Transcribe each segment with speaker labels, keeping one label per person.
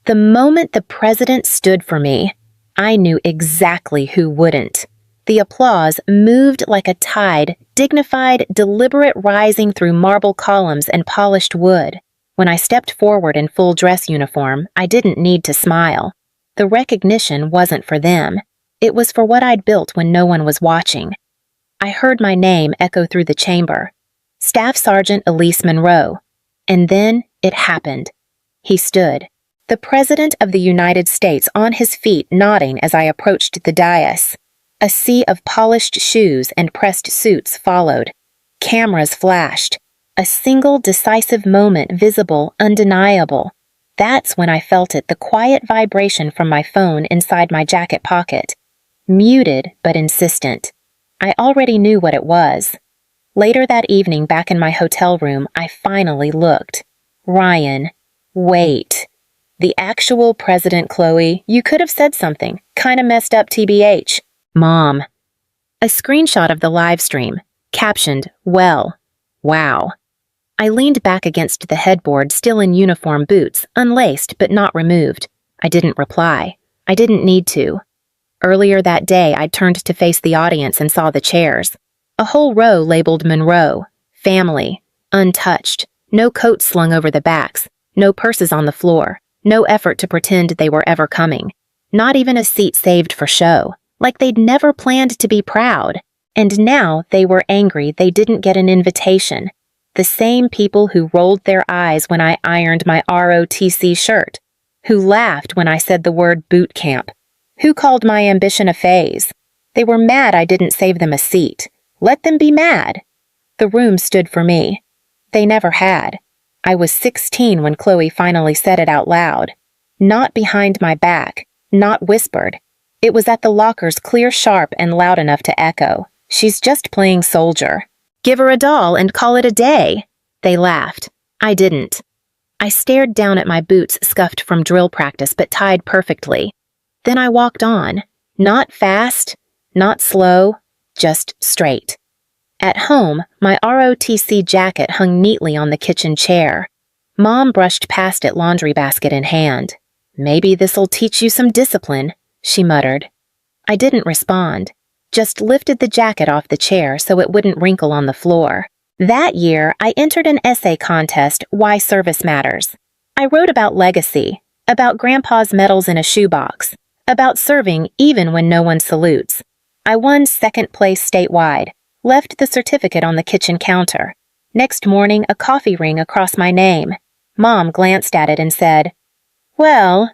Speaker 1: The moment the president stood for me, I knew exactly who wouldn't. The applause moved like a tide, dignified, deliberate, rising through marble columns and polished wood. When I stepped forward in full dress uniform, I didn't need to smile. The recognition wasn't for them. It was for what I'd built when no one was watching. I heard my name echo through the chamber. Staff Sergeant Elise Monroe. And then it happened. He stood. The President of the United States on his feet, nodding as I approached the dais. A sea of polished shoes and pressed suits followed. Cameras flashed. A single decisive moment, visible, undeniable. That's when I felt it, the quiet vibration from my phone inside my jacket pocket. Muted but insistent. I already knew what it was. Later that evening, back in my hotel room, I finally looked. Ryan. Wait. The actual President, Chloe. You could have said something. Kinda messed up TBH. Mom. A screenshot of the live stream, captioned, well. Wow. I leaned back against the headboard, still in uniform boots, unlaced but not removed. I didn't reply. I didn't need to. Earlier that day, I turned to face the audience and saw the chairs. A whole row labeled Monroe, family, untouched, no coats slung over the backs, no purses on the floor, no effort to pretend they were ever coming, not even a seat saved for show, like they'd never planned to be proud. And now they were angry they didn't get an invitation. The same people who rolled their eyes when I ironed my ROTC shirt, who laughed when I said the word boot camp, who called my ambition a phase. They were mad I didn't save them a seat. Let them be mad. The room stood for me. They never had. I was 16 when Chloe finally said it out loud. Not behind my back, not whispered. It was at the lockers, clear, sharp, and loud enough to echo. She's just playing soldier. Give her a doll and call it a day. They laughed. I didn't. I stared down at my boots, scuffed from drill practice but tied perfectly. Then I walked on. Not fast, not slow, just straight. At home, my ROTC jacket hung neatly on the kitchen chair. Mom brushed past it, laundry basket in hand. Maybe this'll teach you some discipline, she muttered. I didn't respond, just lifted the jacket off the chair so it wouldn't wrinkle on the floor. That year, I entered an essay contest, Why Service Matters. I wrote about legacy, about Grandpa's medals in a shoebox, about serving even when no one salutes. I won second place statewide, left the certificate on the kitchen counter. Next morning, a coffee ring across my name. Mom glanced at it and said, well,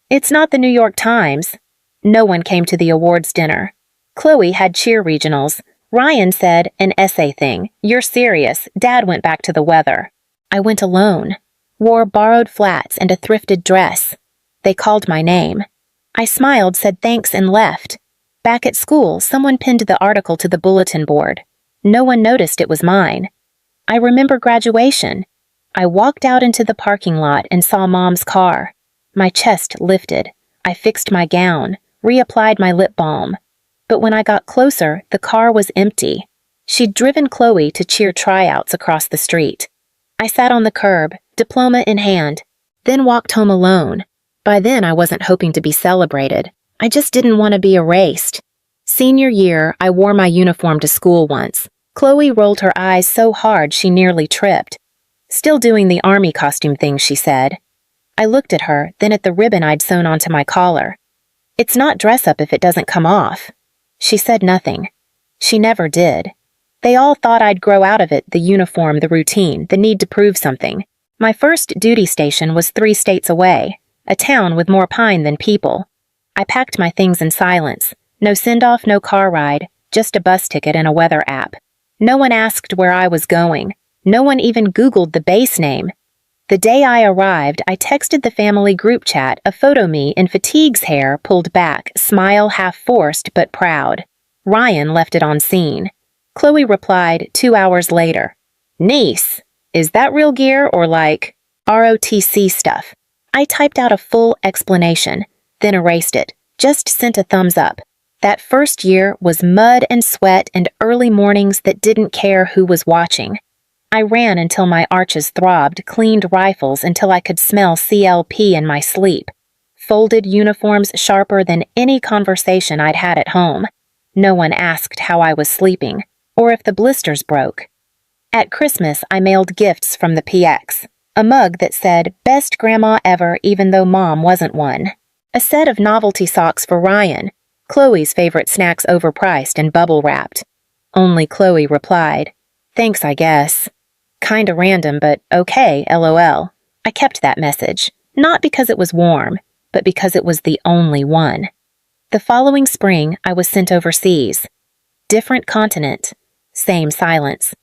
Speaker 1: it's not the New York Times. No one came to the awards dinner. Chloe had cheer regionals. Ryan said, an essay thing. You're serious. Dad went back to the weather. I went alone. Wore borrowed flats and a thrifted dress. They called my name. I smiled, said thanks, and left. Back at school, someone pinned the article to the bulletin board. No one noticed it was mine. I remember graduation. I walked out into the parking lot and saw Mom's car. My chest lifted. I fixed my gown, reapplied my lip balm. But when I got closer, the car was empty. She'd driven Chloe to cheer tryouts across the street. I sat on the curb, diploma in hand, then walked home alone. By then, I wasn't hoping to be celebrated. I just didn't want to be erased. Senior year, I wore my uniform to school once. Chloe rolled her eyes so hard she nearly tripped. Still doing the army costume thing, she said. I looked at her, then at the ribbon I'd sewn onto my collar. It's not dress up if it doesn't come off. She said nothing. She never did. They all thought I'd grow out of it, the uniform, the routine, the need to prove something. My first duty station was 3 states away, a town with more pine than people. I packed my things in silence. No send-off, no car ride, just a bus ticket and a weather app. No one asked where I was going. No one even Googled the base name. The day I arrived, I texted the family group chat a photo me in fatigue's hair pulled back, smile half forced but proud. Ryan left it on scene. Chloe replied 2 hours later. Niece, is that real gear or like ROTC stuff? I typed out a full explanation, then erased it, just sent a thumbs up. That first year was mud and sweat and early mornings that didn't care who was watching. I ran until my arches throbbed, cleaned rifles until I could smell CLP in my sleep, Folded uniforms sharper than any conversation I'd had at home. No one asked how I was sleeping, or if the blisters broke. At Christmas, I mailed gifts from the PX. A mug that said, "Best Grandma Ever," even though Mom wasn't one. A set of novelty socks for Ryan, Chloe's favorite snacks overpriced and bubble-wrapped. Only Chloe replied, "Thanks, I guess." Kinda random, but okay, LOL. I kept that message, not because it was warm, but because it was the only one. The following spring, I was sent overseas. Different continent, same silence.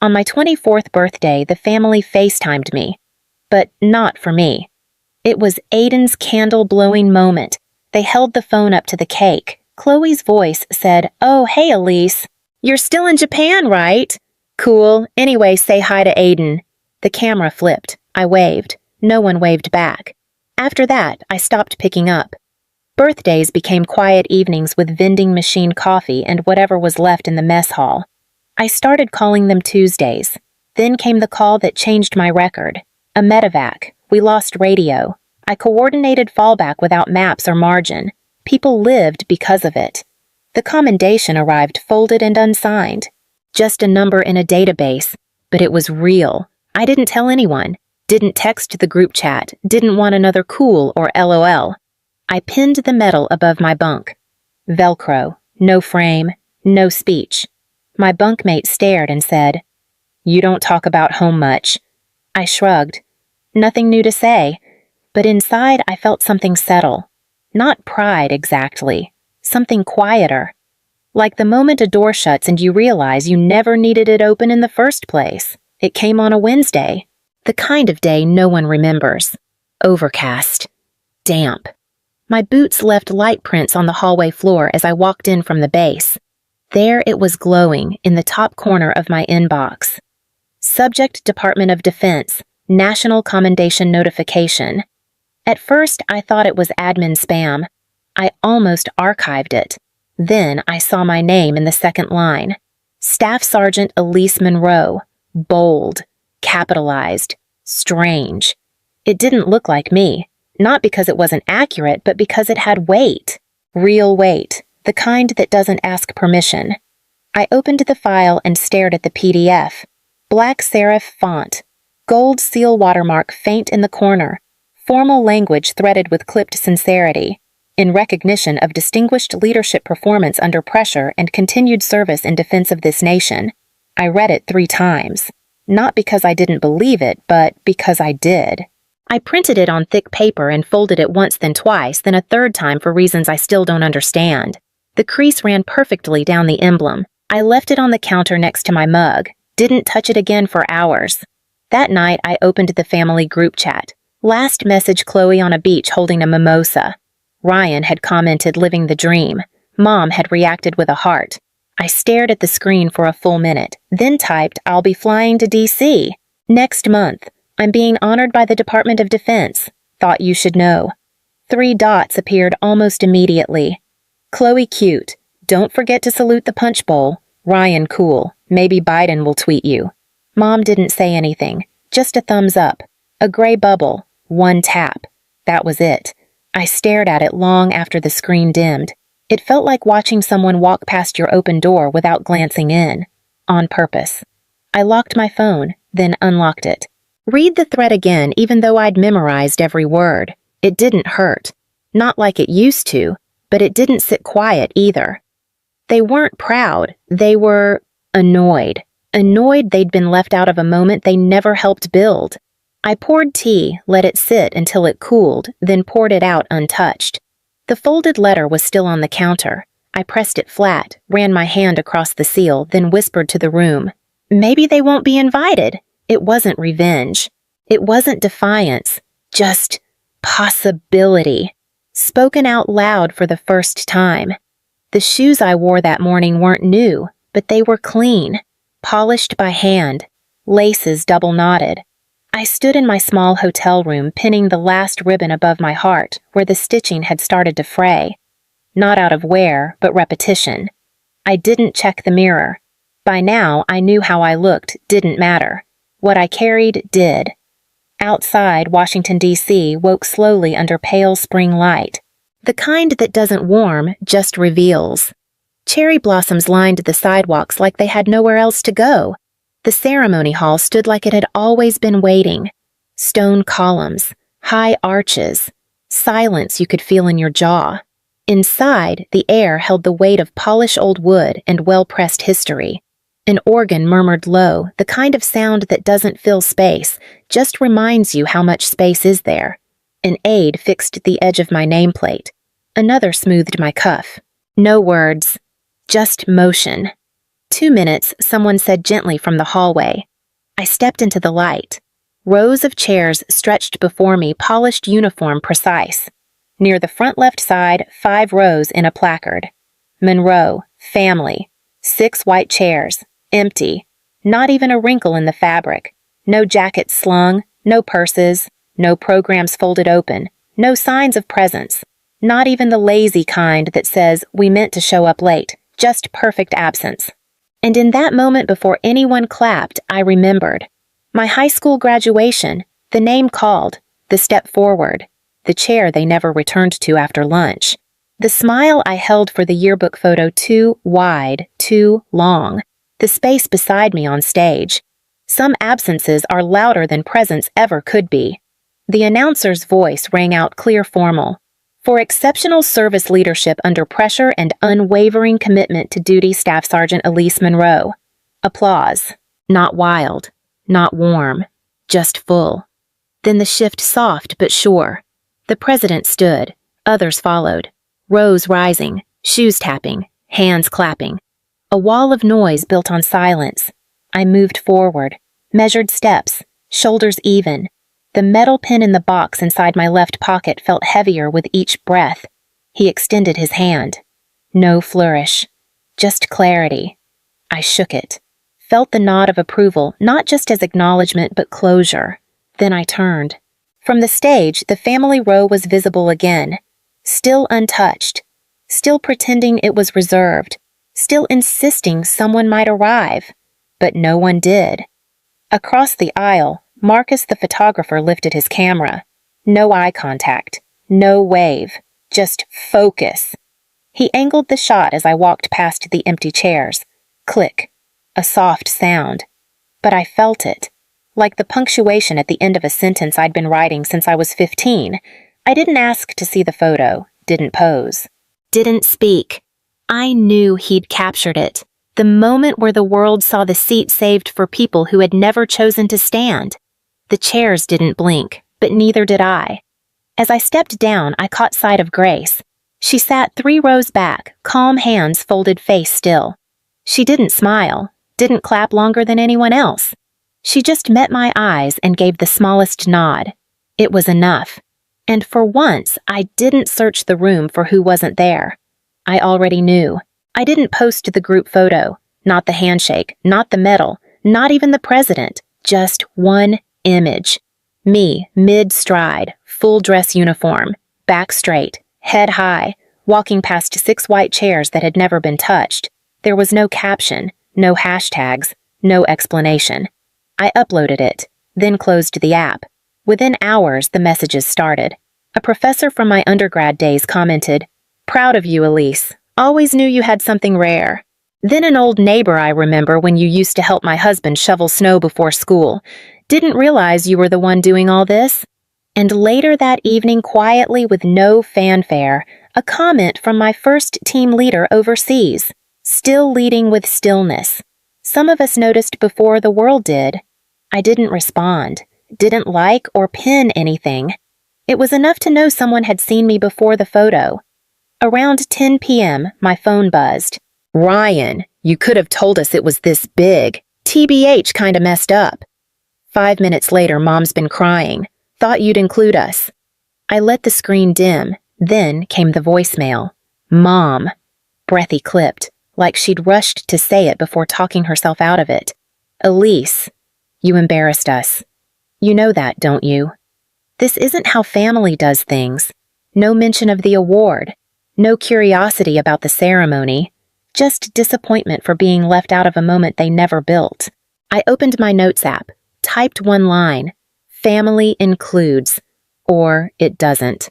Speaker 1: On my 24th birthday, the family FaceTimed me. But not for me. It was Aiden's candle-blowing moment. They held the phone up to the cake. Chloe's voice said, "Oh, hey, Elise. You're still in Japan, right? Cool. Anyway, say hi to Aiden." The camera flipped. I waved. No one waved back. After that, I stopped picking up. Birthdays became quiet evenings with vending machine coffee and whatever was left in the mess hall. I started calling them Tuesdays. Then came the call that changed my record. A medevac. We lost radio. I coordinated fallback without maps or margin. People lived because of it. The commendation arrived folded and unsigned. Just a number in a database, but it was real. I didn't tell anyone. Didn't text the group chat. Didn't want another cool or LOL. I pinned the medal above my bunk. Velcro. No frame. No speech. My bunkmate stared and said, "You don't talk about home much." I shrugged. Nothing new to say, but inside I felt something settle. Not pride exactly, something quieter. Like the moment a door shuts and you realize you never needed it open in the first place. It came on a Wednesday, the kind of day no one remembers. Overcast. Damp. My boots left light prints on the hallway floor as I walked in from the base. There it was glowing in the top corner of my inbox. Subject Department of Defense, National Commendation Notification. At first, I thought it was admin spam. I almost archived it. Then I saw my name in the second line. Staff Sergeant Elise Monroe. Bold. Capitalized. Strange. It didn't look like me. Not because it wasn't accurate, but because it had weight. Real weight. The kind that doesn't ask permission. I opened the file and stared at the PDF. Black serif font. Gold seal watermark faint in the corner. Formal language threaded with clipped sincerity. In recognition of distinguished leadership performance under pressure and continued service in defense of this nation. I read it 3 times. Not because I didn't believe it, but because I did. I printed it on thick paper and folded it once, then twice, then a third time for reasons I still don't understand. The crease ran perfectly down the emblem. I left it on the counter next to my mug. Didn't touch it again for hours. That night, I opened the family group chat. Last message, Chloe on a beach holding a mimosa. Ryan had commented living the dream. Mom had reacted with a heart. I stared at the screen for a full minute, then typed, "I'll be flying to DC. Next month. I'm being honored by the Department of Defense. Thought you should know." 3 dots appeared almost immediately. Chloe cute. Don't forget to salute the punch bowl. Ryan cool. Maybe Biden will tweet you. Mom didn't say anything. Just a thumbs up. A gray bubble. 1 tap. That was it. I stared at it long after the screen dimmed. It felt like watching someone walk past your open door without glancing in. On purpose. I locked my phone, then unlocked it. Read the thread again even though I'd memorized every word. It didn't hurt. Not like it used to, but it didn't sit quiet either. They weren't proud. They were annoyed. Annoyed they'd been left out of a moment they never helped build. I poured tea, let it sit until it cooled, then poured it out untouched. The folded letter was still on the counter. I pressed it flat, ran my hand across the seal, then whispered to the room. Maybe they won't be invited. It wasn't revenge. It wasn't defiance. Just possibility. Spoken out loud for the first time. The shoes I wore that morning weren't new, but they were clean, polished by hand, laces double knotted. I stood in my small hotel room pinning the last ribbon above my heart where the stitching had started to fray. Not out of wear, but repetition. I didn't check the mirror. By now, I knew how I looked didn't matter. What I carried did. Outside, Washington, D.C. woke slowly under pale spring light. The kind that doesn't warm, just reveals. Cherry blossoms lined the sidewalks like they had nowhere else to go. The ceremony hall stood like it had always been waiting. Stone columns, high arches, silence you could feel in your jaw. Inside, the air held the weight of polished old wood and well-pressed history. An organ murmured low, the kind of sound that doesn't fill space, just reminds you how much space is there. An aide fixed the edge of my nameplate. Another smoothed my cuff. No words, just motion. 2 minutes, someone said gently from the hallway. I stepped into the light. Rows of chairs stretched before me, polished uniform precise. Near the front left side, 5 rows in a placard. Monroe, family. 6 white chairs, empty. Not even a wrinkle in the fabric. No jackets slung, no purses, no programs folded open, no signs of presence. Not even the lazy kind that says, we meant to show up late, just perfect absence. And in that moment before anyone clapped, I remembered. My high school graduation, the name called, the step forward, the chair they never returned to after lunch. The smile I held for the yearbook photo too wide, too long, the space beside me on stage. Some absences are louder than presence ever could be. The announcer's voice rang out clear formal. For exceptional service leadership under pressure and unwavering commitment to duty, Staff Sergeant Elise Monroe. Applause. Not wild. Not warm, just full. Then the shift soft but sure. The president stood, others followed, rows rising, shoes tapping, hands clapping. A wall of noise built on silence. I moved forward, measured steps, shoulders even. The metal pin in the box inside my left pocket felt heavier with each breath. He extended his hand. No flourish, just clarity. I shook it. Felt the nod of approval, not just as acknowledgement but closure. Then I turned. From the stage, the family row was visible again. Still untouched. Still pretending it was reserved. Still insisting someone might arrive. But no one did. Across the aisle, Marcus the photographer lifted his camera. No eye contact. No wave. Just focus. He angled the shot as I walked past the empty chairs. Click. A soft sound. But I felt it. Like the punctuation at the end of a sentence I'd been writing since I was 15. I didn't ask to see the photo, didn't pose, didn't speak. I knew he'd captured it. The moment where the world saw the seat saved for people who had never chosen to stand. The chairs didn't blink, but neither did I. As I stepped down, I caught sight of Grace. She sat 3 rows back, calm hands folded, face still. She didn't smile. Didn't clap longer than anyone else. She just met my eyes and gave the smallest nod. It was enough. And for once, I didn't search the room for who wasn't there. I already knew. I didn't post the group photo, not the handshake, not the medal, not even the president, just one image. Me, mid-stride, full dress uniform, back straight, head high, walking past 6 white chairs that had never been touched. There was no caption. No hashtags, no explanation. I uploaded it, then closed the app. Within hours, the messages started. A professor from my undergrad days commented, "Proud of you, Elise. Always knew you had something rare." Then an old neighbor I remember when you used to help my husband shovel snow before school. Didn't realize you were the one doing all this. And later that evening, quietly with no fanfare, a comment from my first team leader overseas. Still leading with stillness. Some of us noticed before the world did. I didn't respond, didn't like or pin anything. It was enough to know someone had seen me before the photo. Around 10 p.m., my phone buzzed. "Ryan, you could have told us it was this big. TBH kinda messed up." 5 minutes later, Mom's been crying. "Thought you'd include us." I let the screen dim. Then came the voicemail. "Mom." Breathy clipped. Like she'd rushed to say it before talking herself out of it. "Elise, you embarrassed us. You know that, don't you? This isn't how family does things. No mention of the award. No curiosity about the ceremony. Just disappointment for being left out of a moment they never built." I opened my notes app, typed one line. Family includes, or it doesn't.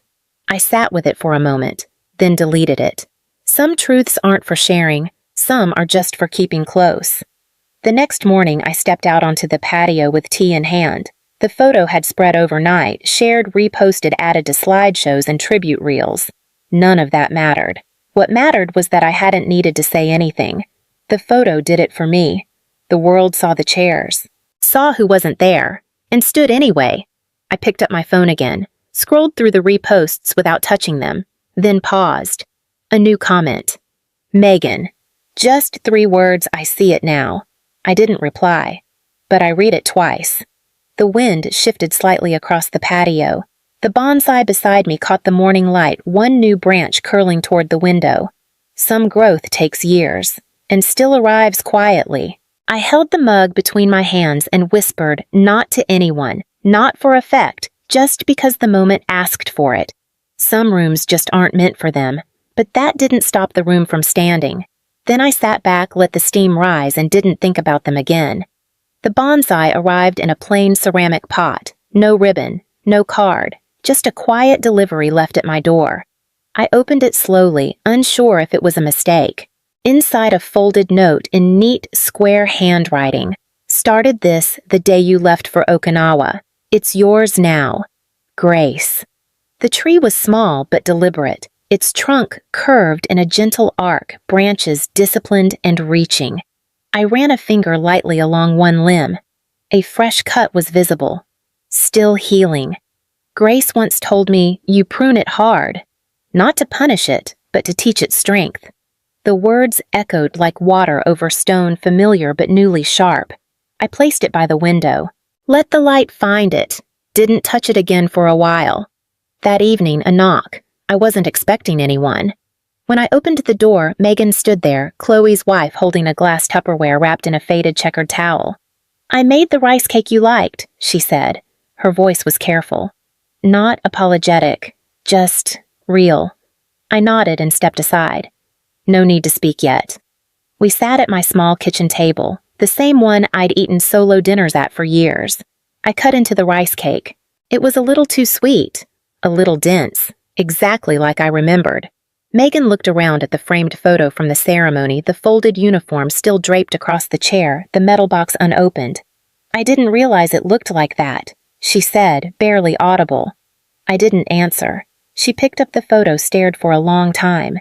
Speaker 1: I sat with it for a moment, then deleted it. Some truths aren't for sharing, some are just for keeping close. The next morning, I stepped out onto the patio with tea in hand. The photo had spread overnight, shared, reposted, added to slideshows and tribute reels. None of that mattered. What mattered was that I hadn't needed to say anything. The photo did it for me. The world saw the chairs, saw who wasn't there, and stood anyway. I picked up my phone again, scrolled through the reposts without touching them, then paused. A new comment. Megan. Just 3 words, I see it now. I didn't reply, but I read it twice. The wind shifted slightly across the patio. The bonsai beside me caught the morning light, one new branch curling toward the window. Some growth takes years, and still arrives quietly. I held the mug between my hands and whispered, not to anyone, not for effect, just because the moment asked for it. Some rooms just aren't meant for them, but that didn't stop the room from standing. Then I sat back, let the steam rise, and didn't think about them again. The bonsai arrived in a plain ceramic pot. No ribbon, no card, just a quiet delivery left at my door. I opened it slowly, unsure if it was a mistake. Inside a folded note in neat, square handwriting. Started this the day you left for Okinawa. It's yours now. Grace. The tree was small but deliberate. Its trunk curved in a gentle arc, branches disciplined and reaching. I ran a finger lightly along one limb. A fresh cut was visible. Still healing. Grace once told me, you prune it hard. Not to punish it, but to teach it strength. The words echoed like water over stone, familiar but newly sharp. I placed it by the window. Let the light find it. Didn't touch it again for a while. That evening, a knock. I wasn't expecting anyone. When I opened the door, Megan stood there, Chloe's wife, holding a glass Tupperware wrapped in a faded checkered towel. I made the rice cake you liked, she said. Her voice was careful. Not apologetic, just real. I nodded and stepped aside. No need to speak yet. We sat at my small kitchen table, the same one I'd eaten solo dinners at for years. I cut into the rice cake. It was a little too sweet, a little dense, exactly like I remembered. Megan looked around at the framed photo from the ceremony, the folded uniform still draped across the chair, the metal box unopened. I didn't realize it looked like that, she said, barely audible. I didn't answer. She picked up the photo, stared for a long time.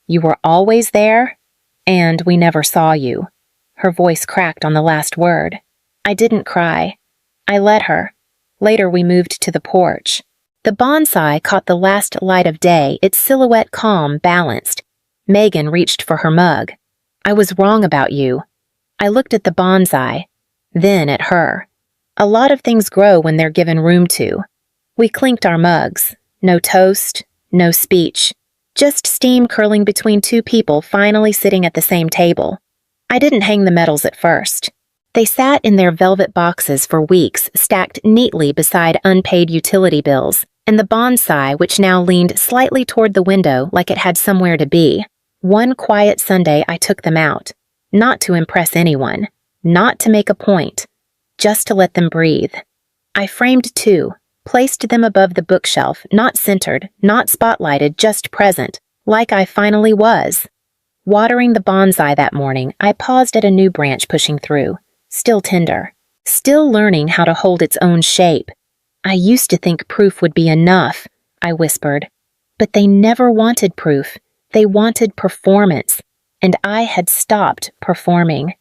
Speaker 1: You were always there? And we never saw you. Her voice cracked on the last word. I didn't cry. I let her. Later we moved to the porch. The bonsai caught the last light of day, its silhouette calm, balanced. Megan reached for her mug. I was wrong about you. I looked at the bonsai, then at her. A lot of things grow when they're given room to. We clinked our mugs. No toast, no speech. Just steam curling between 2 people finally sitting at the same table. I didn't hang the medals at first. They sat in their velvet boxes for weeks, stacked neatly beside unpaid utility bills, and the bonsai, which now leaned slightly toward the window like it had somewhere to be. One quiet Sunday I took them out. Not to impress anyone. Not to make a point. Just to let them breathe. I framed 2. Placed them above the bookshelf, not centered, not spotlighted, just present, like I finally was. Watering the bonsai that morning, I paused at a new branch pushing through, still tender, still learning how to hold its own shape. I used to think proof would be enough, I whispered. But they never wanted proof. They wanted performance, and I had stopped performing.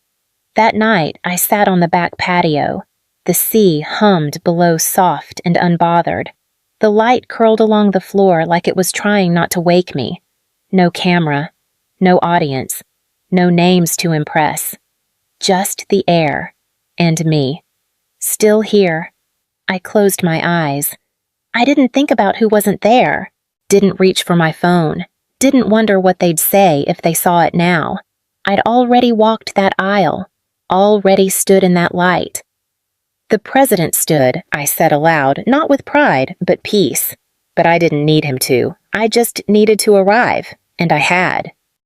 Speaker 1: That night, I sat on the back patio. The sea hummed below, soft and unbothered. The light curled along the floor like it was trying not to wake me. No camera, no audience, no names to impress. Just the air, and me. Still here. I closed my eyes. I didn't think about who wasn't there. Didn't reach for my phone. Didn't wonder what they'd say if they saw it now. I'd already walked that aisle. Already stood in that light. The president stood, I said aloud, not with pride, but peace. But I didn't need him to. I just needed to arrive, and I had.